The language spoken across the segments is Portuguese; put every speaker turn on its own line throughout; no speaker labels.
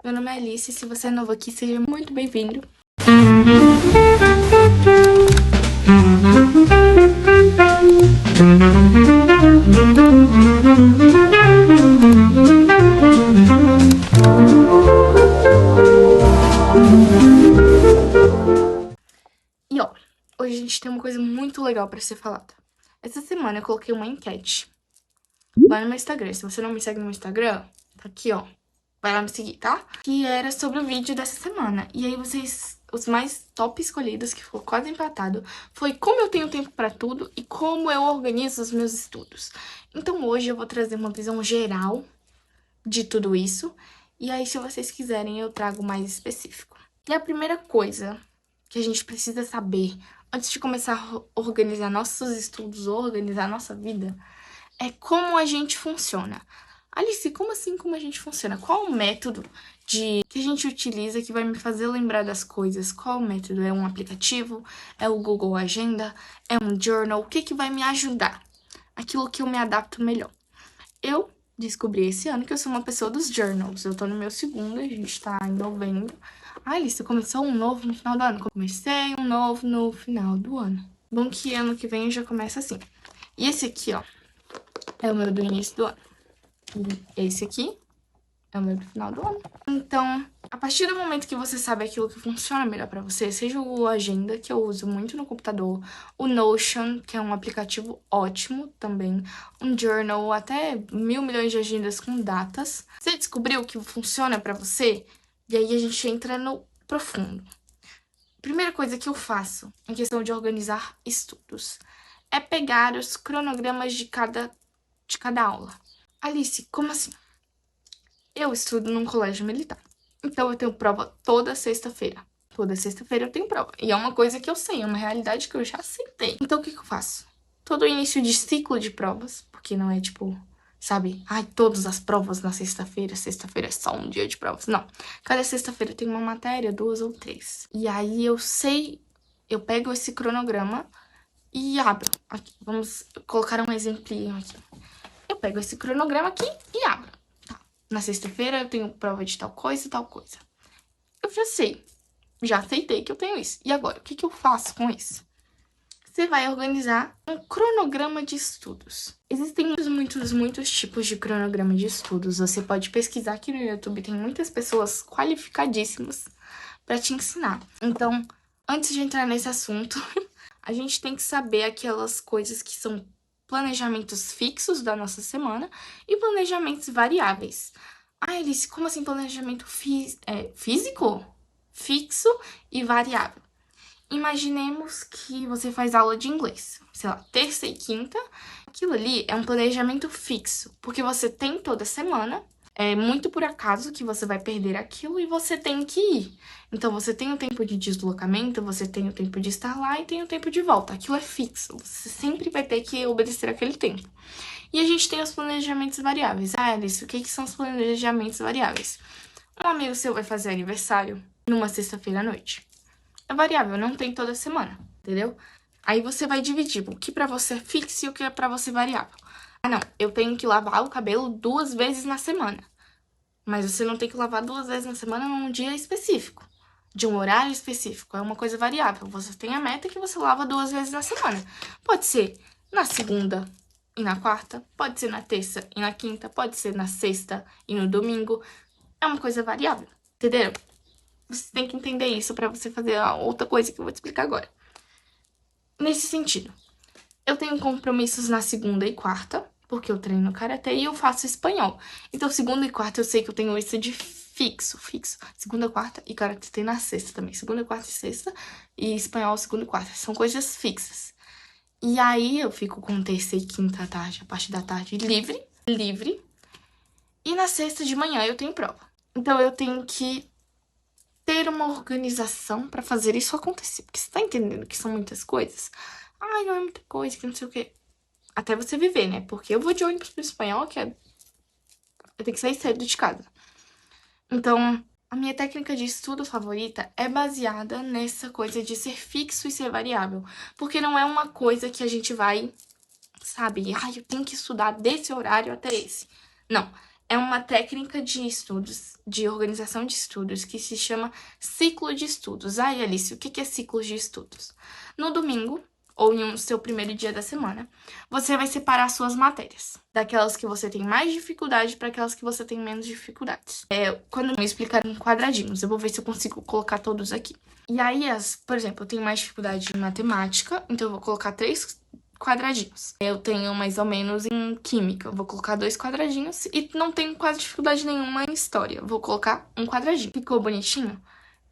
Meu nome é Alice, se você é novo aqui, seja muito bem-vindo. E ó, hoje a gente tem uma coisa muito legal pra ser falada. Essa semana eu coloquei uma enquete lá no meu Instagram. Se você não me segue no meu Instagram, tá aqui, ó. Vai lá me seguir, tá? Que era sobre o vídeo dessa semana. E aí os mais top escolhidos, que ficou quase empatado, foi como eu tenho tempo pra tudo e como eu organizo os meus estudos. Então hoje eu vou trazer uma visão geral de tudo isso. E aí, se vocês quiserem, eu trago mais específico. E a primeira coisa que a gente precisa saber antes de começar a organizar nossos estudos, organizar nossa vida, é como a gente funciona. Alice, como assim como a gente funciona? Qual o método que a gente utiliza que vai me fazer lembrar das coisas? Qual o método? É um aplicativo? É o Google Agenda? É um journal? O que vai me ajudar? Aquilo que eu me adapto melhor. Eu descobri esse ano que eu sou uma pessoa dos journals. Eu tô no meu segundo, a gente tá em novembro. Ah, Alice, começou um novo no final do ano. Comecei um novo no final do ano. Bom que ano que vem já começa assim. E esse aqui, ó, é o meu do início do ano. E esse aqui é o meu do final do ano. Então, a partir do momento que você sabe aquilo que funciona melhor pra você, seja o Agenda, que eu uso muito no computador, o Notion, que é um aplicativo ótimo também, um Journal, até 1.000 milhões de agendas com datas. Você descobriu o que funciona pra você? E aí a gente entra no profundo. Primeira coisa que eu faço em questão de organizar estudos é pegar os cronogramas de cada aula. Alice, como assim? Eu estudo num colégio militar. Então eu tenho prova toda sexta-feira. Toda sexta-feira eu tenho prova. E é uma coisa que eu sei, é uma realidade que eu já aceitei. Então o que eu faço? Todo início de ciclo de provas, porque não é tipo, sabe, ai, todas as provas na sexta-feira é só um dia de provas. Não. Cada sexta-feira tem uma matéria, 2 ou 3. E aí eu sei, eu pego esse cronograma e abro. Aqui, vamos colocar um exemplinho aqui. Eu pego esse cronograma aqui e abro. Na sexta-feira eu tenho prova de tal coisa e tal coisa. Eu já sei, já aceitei que eu tenho isso. E agora, o que eu faço com isso? Você vai organizar um cronograma de estudos. Existem muitos tipos de cronograma de estudos. Você pode pesquisar aqui no YouTube, tem muitas pessoas qualificadíssimas para te ensinar. Então, antes de entrar nesse assunto, a gente tem que saber aquelas coisas que são planejamentos fixos da nossa semana e planejamentos variáveis. Ah, Alice, como assim planejamento físico? Fixo e variável. Imaginemos que você faz aula de inglês, sei lá, terça e quinta. Aquilo ali é um planejamento fixo, porque você tem toda semana. É muito por acaso que você vai perder aquilo e você tem que ir. Então, você tem o tempo de deslocamento, você tem o tempo de estar lá e tem o tempo de volta. Aquilo é fixo, você sempre vai ter que obedecer aquele tempo. E a gente tem os planejamentos variáveis. Ah, Alice, o que são os planejamentos variáveis? Um amigo seu vai fazer aniversário numa sexta-feira à noite. É variável, não tem toda semana, entendeu? Aí você vai dividir o que pra você é fixo e o que é pra você variável. Ah, não, eu tenho que lavar o cabelo 2 vezes na semana. Mas você não tem que lavar 2 vezes na semana num dia específico, de um horário específico. É uma coisa variável. Você tem a meta que você lava 2 vezes na semana. Pode ser na segunda e na quarta, pode ser na terça e na quinta, pode ser na sexta e no domingo. É uma coisa variável, entendeu? Você tem que entender isso pra você fazer a outra coisa que eu vou te explicar agora. Nesse sentido, eu tenho compromissos na segunda e quarta, porque eu treino karatê e eu faço espanhol. Então, segunda e quarta eu sei que eu tenho isso de fixo. Segunda, quarta e karatê tem na sexta também. Segunda, quarta e sexta e espanhol segunda e quarta. São coisas fixas. E aí eu fico com terça e quinta à tarde, a parte da tarde livre. E na sexta de manhã eu tenho prova. Então eu tenho que ter uma organização pra fazer isso acontecer. Porque você tá entendendo que são muitas coisas? Ai, não é muita coisa, que não sei o quê. Até você viver, né? Porque eu vou de ônibus pro espanhol, eu tenho que sair cedo de casa. Então, a minha técnica de estudo favorita é baseada nessa coisa de ser fixo e ser variável. Porque não é uma coisa que a gente vai, sabe? Ai, eu tenho que estudar desse horário até esse. Não. é uma técnica de estudos, de organização de estudos, que se chama ciclo de estudos. Ai, Alice, o que é ciclo de estudos? No domingo, ou em seu primeiro dia da semana, você vai separar suas matérias, daquelas que você tem mais dificuldade para aquelas que você tem menos dificuldades. Quando me explicar em quadradinhos, eu vou ver se eu consigo colocar todos aqui. E aí, por exemplo, eu tenho mais dificuldade em matemática, então eu vou colocar 3 quadradinhos. Eu tenho mais ou menos em química, eu vou colocar 2 quadradinhos e não tenho quase dificuldade nenhuma em história, eu vou colocar um quadradinho. Ficou bonitinho?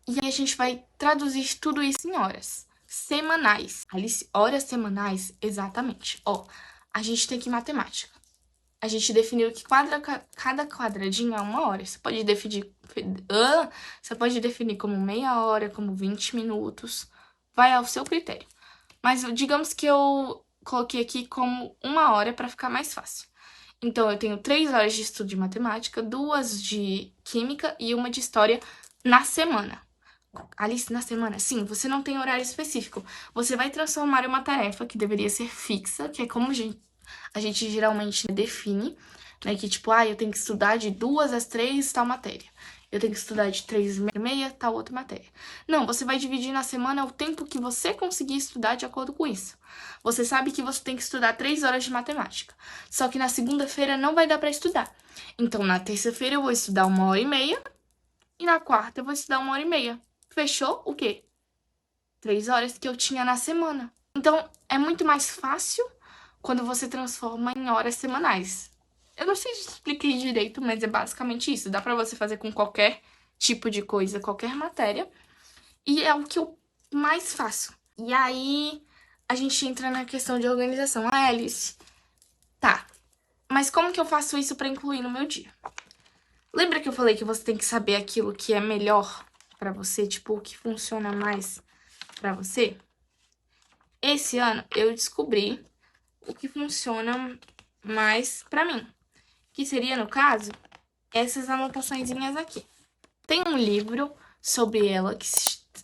E aí a gente vai traduzir tudo isso em horas semanais. Alice, horas semanais? Exatamente. Ó, a gente tem aqui matemática. A gente definiu que cada quadradinho é 1 hora. Você pode definir como meia hora, como 20 minutos. Vai ao seu critério. Mas digamos que eu coloquei aqui como 1 hora para ficar mais fácil. Então, eu tenho 3 horas de estudo de matemática, 2 de química e 1 de história na semana. Alice, na semana? Sim, você não tem horário específico. Você vai transformar uma tarefa que deveria ser fixa, que é como a gente geralmente define, né? Que tipo, eu tenho que estudar de 2 às 3 tal matéria. Eu tenho que estudar de 3 e meia tal outra matéria. Não, você vai dividir na semana o tempo que você conseguir estudar de acordo com isso. Você sabe que você tem que estudar 3 horas de matemática. Só que na segunda-feira não vai dar para estudar. Então, na terça-feira eu vou estudar 1 hora e meia. E na quarta eu vou estudar 1 hora e meia. Fechou o quê? 3 horas que eu tinha na semana. Então, é muito mais fácil quando você transforma em horas semanais. Eu não sei se expliquei direito, mas é basicamente isso. Dá pra você fazer com qualquer tipo de coisa, qualquer matéria. E é o que eu mais faço. E aí, a gente entra na questão de organização. Alice, tá. Mas como que eu faço isso pra incluir no meu dia? Lembra que eu falei que você tem que saber aquilo que é melhor pra você? Tipo, o que funciona mais pra você? Esse ano, eu descobri o que funciona mais pra mim. Que seria, no caso, essas anotaçõezinhas aqui. Tem um livro sobre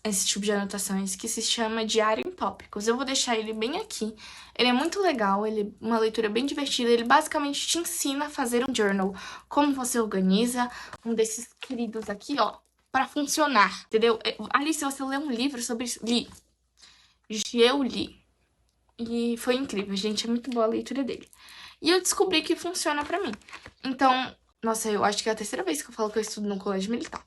esse tipo de anotações que se chama Diário em Tópicos. Eu vou deixar ele bem aqui. Ele é muito legal, ele é uma leitura bem divertida. Ele basicamente te ensina a fazer um journal. Como você organiza um desses queridos aqui, ó, pra funcionar, entendeu? Alice, você lê um livro sobre isso? Li. Eu li. E foi incrível, gente. É muito boa a leitura dele. E eu descobri que funciona pra mim. Então, nossa, eu acho que é a terceira vez que eu falo que eu estudo no colégio militar.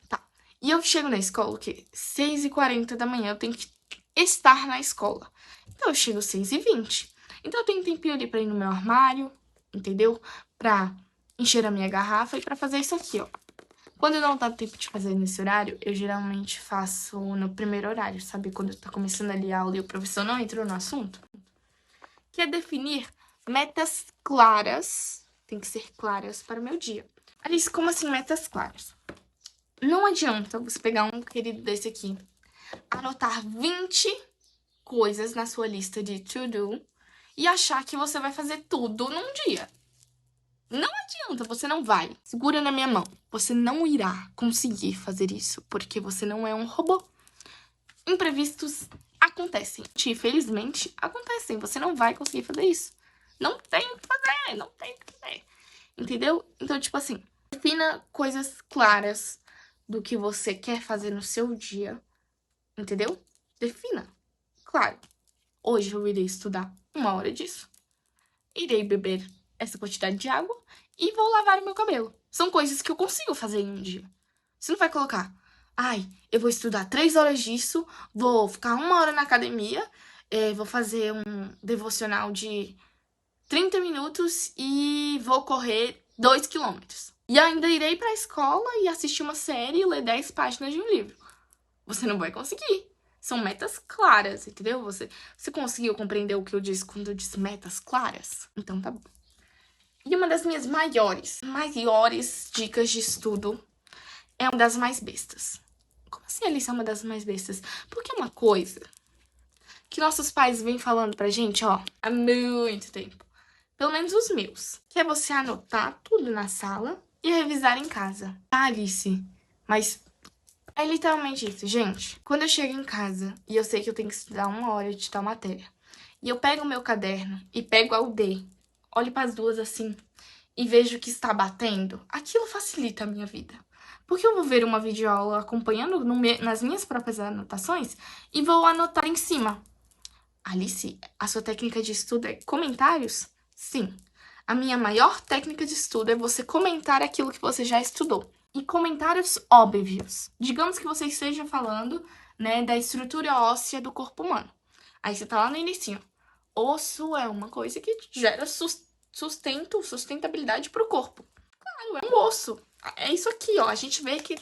Tá. E eu chego na escola, o quê? 6h40 da manhã, eu tenho que estar na escola. Então, eu chego 6h20. Então, eu tenho um tempinho ali pra ir no meu armário, entendeu? Pra encher a minha garrafa e pra fazer isso aqui, ó. Quando não dá tempo de fazer nesse horário, eu geralmente faço no primeiro horário, sabe? Quando tá começando ali a aula e o professor não entrou no assunto. Que é definir metas claras, tem que ser claras para o meu dia. Alice, como assim metas claras? Não adianta você pegar um querido desse aqui, anotar 20 coisas na sua lista de to-do e achar que você vai fazer tudo num dia. Não adianta, você não vai. Segura na minha mão. Você não irá conseguir fazer isso, porque você não é um robô. Imprevistos acontecem. Infelizmente, acontecem. Você não vai conseguir fazer isso. Não tem o que fazer, não tem o que fazer. Entendeu? Então, tipo assim, defina coisas claras do que você quer fazer no seu dia. Entendeu? Defina. Claro, hoje eu irei estudar 1 hora disso. Irei beber essa quantidade de água e vou lavar o meu cabelo. São coisas que eu consigo fazer em um dia. Você não vai colocar, eu vou estudar 3 horas disso, vou ficar 1 hora na academia, vou fazer um devocional de 30 minutos e vou correr 2 quilômetros. E ainda irei pra escola e assistir uma série e ler 10 páginas de um livro. Você não vai conseguir. São metas claras, entendeu? Você conseguiu compreender o que eu disse quando eu disse metas claras? Então tá bom. E uma das minhas maiores dicas de estudo é uma das mais bestas. Como assim, Alice, é uma das mais bestas? Porque é uma coisa que nossos pais vêm falando pra gente, ó, há muito tempo. Pelo menos os meus. Que é você anotar tudo na sala e revisar em casa. Tá, Alice? Mas é literalmente isso, gente. Quando eu chego em casa e eu sei que eu tenho que estudar 1 hora de tal matéria, e eu pego o meu caderno e pego a UD, olho pras duas assim, e vejo que está batendo, aquilo facilita a minha vida. Porque eu vou ver uma videoaula acompanhando nas minhas próprias anotações e vou anotar em cima. Alice, a sua técnica de estudo é comentários? Sim. A minha maior técnica de estudo é você comentar aquilo que você já estudou. E comentários óbvios. Digamos que você esteja falando, né, da estrutura óssea do corpo humano. Aí você tá lá no inicinho. Osso é uma coisa que gera sustentabilidade pro corpo. Claro, é um osso. É isso aqui, ó. A gente vê que,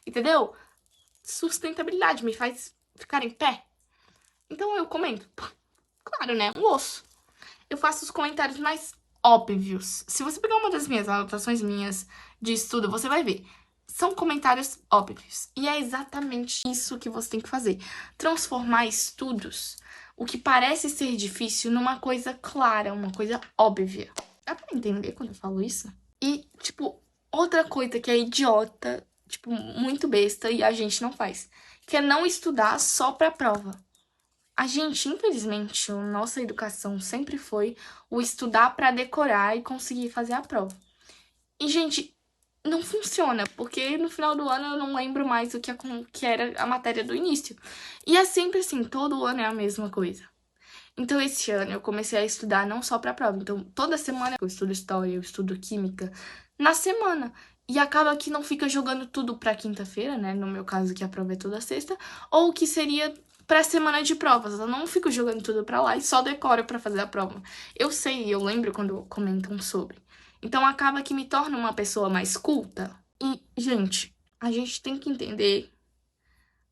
entendeu? Sustentabilidade me faz ficar em pé. Então eu comento. Claro, né? Um osso. Eu faço os comentários mais óbvios. Se você pegar uma das minhas anotações minhas de estudo, você vai ver. São comentários óbvios. E é exatamente isso que você tem que fazer. Transformar estudos, o que parece ser difícil, numa coisa clara, uma coisa óbvia. Dá pra entender quando eu falo isso? E, tipo, outra coisa que é idiota, tipo, muito besta e a gente não faz, que é não estudar só pra prova. A gente, infelizmente, a nossa educação sempre foi o estudar pra decorar e conseguir fazer a prova. E, gente, não funciona, porque no final do ano eu não lembro mais o que era a matéria do início. E é sempre assim, todo ano é a mesma coisa. Então, esse ano eu comecei a estudar não só pra prova. Então, toda semana eu estudo história, eu estudo química, na semana. E acaba que não fica jogando tudo pra quinta-feira, né? No meu caso, que a prova é toda sexta. Ou que seria pra semana de provas. Eu não fico jogando tudo pra lá e só decoro pra fazer a prova. Eu sei, eu lembro quando comentam sobre. Então, acaba que me torna uma pessoa mais culta. E, gente, a gente tem que entender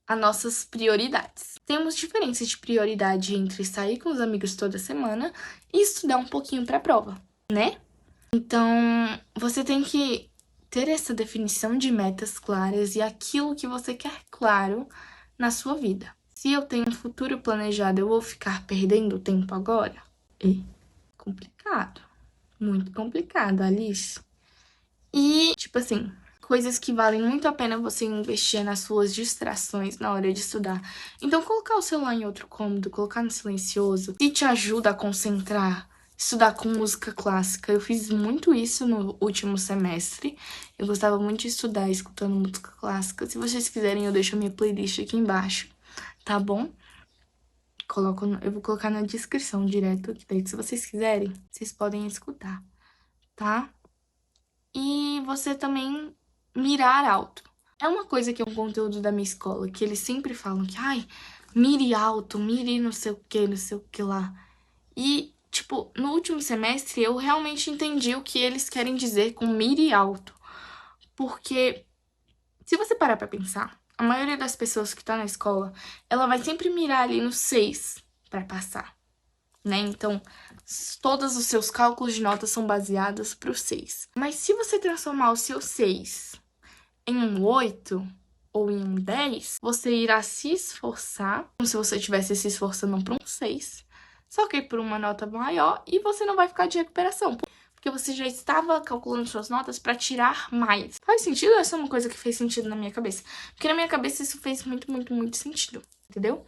as nossas prioridades. Temos diferenças de prioridade entre sair com os amigos toda semana e estudar um pouquinho para a prova, né? Então, você tem que ter essa definição de metas claras e aquilo que você quer claro na sua vida. Se eu tenho um futuro planejado, eu vou ficar perdendo tempo agora? É complicado. Muito complicado, Alice. E, tipo assim, coisas que valem muito a pena você investir nas suas distrações na hora de estudar. Então, colocar o celular em outro cômodo, colocar no silencioso, se te ajuda a concentrar, estudar com música clássica. Eu fiz muito isso no último semestre. Eu gostava muito de estudar escutando música clássica. Se vocês quiserem, eu deixo a minha playlist aqui embaixo, tá bom? Eu vou colocar na descrição direto, que daí, se vocês quiserem, vocês podem escutar, tá? E você também mirar alto. É uma coisa que é um conteúdo da minha escola, que eles sempre falam que, ai, mire alto, mire não sei o que lá. E, tipo, no último semestre eu realmente entendi o que eles querem dizer com mire alto. Porque, se você parar pra pensar, a maioria das pessoas que tá na escola, ela vai sempre mirar ali no 6 pra passar, né? Então, todos os seus cálculos de notas são baseados pro 6. Mas se você transformar o seu 6 em um 8 ou em um 10, você irá se esforçar, como se você estivesse se esforçando para um 6, só que por uma nota maior, e você não vai ficar de recuperação, porque você já estava calculando suas notas para tirar mais. Faz sentido? Essa é uma coisa que fez sentido na minha cabeça. Porque na minha cabeça isso fez muito, muito, muito sentido, entendeu?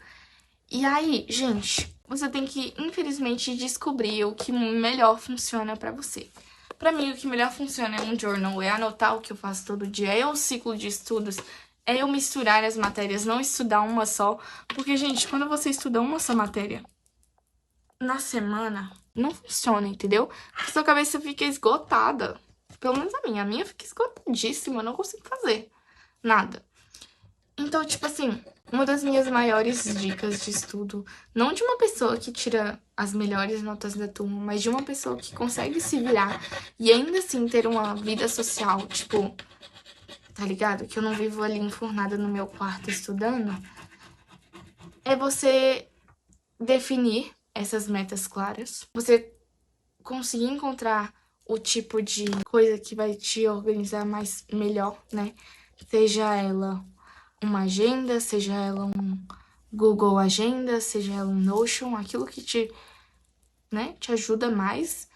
E aí, gente, você tem que, infelizmente, descobrir o que melhor funciona pra você. Pra mim, o que melhor funciona é um journal, é anotar o que eu faço todo dia, é o ciclo de estudos, é eu misturar as matérias, não estudar uma só. Porque, gente, quando você estuda uma só matéria na semana, não funciona, entendeu? Porque sua cabeça fica esgotada. Pelo menos a minha fica esgotadíssima, eu não consigo fazer nada. Então, tipo assim, uma das minhas maiores dicas de estudo, não de uma pessoa que tira as melhores notas da turma, mas de uma pessoa que consegue se virar e ainda assim ter uma vida social, tipo, tá ligado? Que eu não vivo ali enfurnada no meu quarto estudando, é você definir essas metas claras, você conseguir encontrar o tipo de coisa que vai te organizar mais melhor, né? Seja ela uma agenda, seja ela um Google Agenda, seja ela um Notion, aquilo que te ajuda mais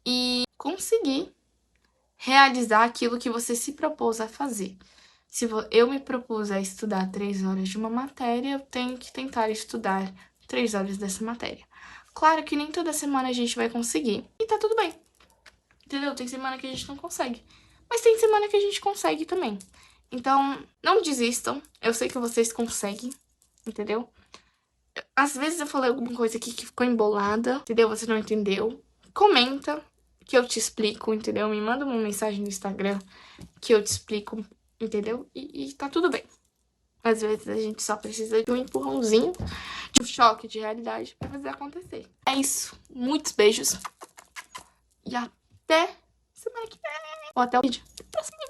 e conseguir realizar aquilo que você se propôs a fazer. Se eu me propus a estudar 3 horas de uma matéria, eu tenho que tentar estudar 3 horas dessa matéria. Claro que nem toda semana a gente vai conseguir, e tá tudo bem. Entendeu? Tem semana que a gente não consegue. Mas tem semana que a gente consegue também. Então, não desistam. Eu sei que vocês conseguem, entendeu? Às vezes eu falei alguma coisa aqui que ficou embolada, entendeu? Você não entendeu. Comenta que eu te explico, entendeu? Me manda uma mensagem no Instagram que eu te explico, entendeu? E tá tudo bem. Às vezes a gente só precisa de um empurrãozinho, de um choque de realidade pra fazer acontecer. É isso. Muitos beijos. E até semana que vem. Ou até o vídeo. Próximo vídeo.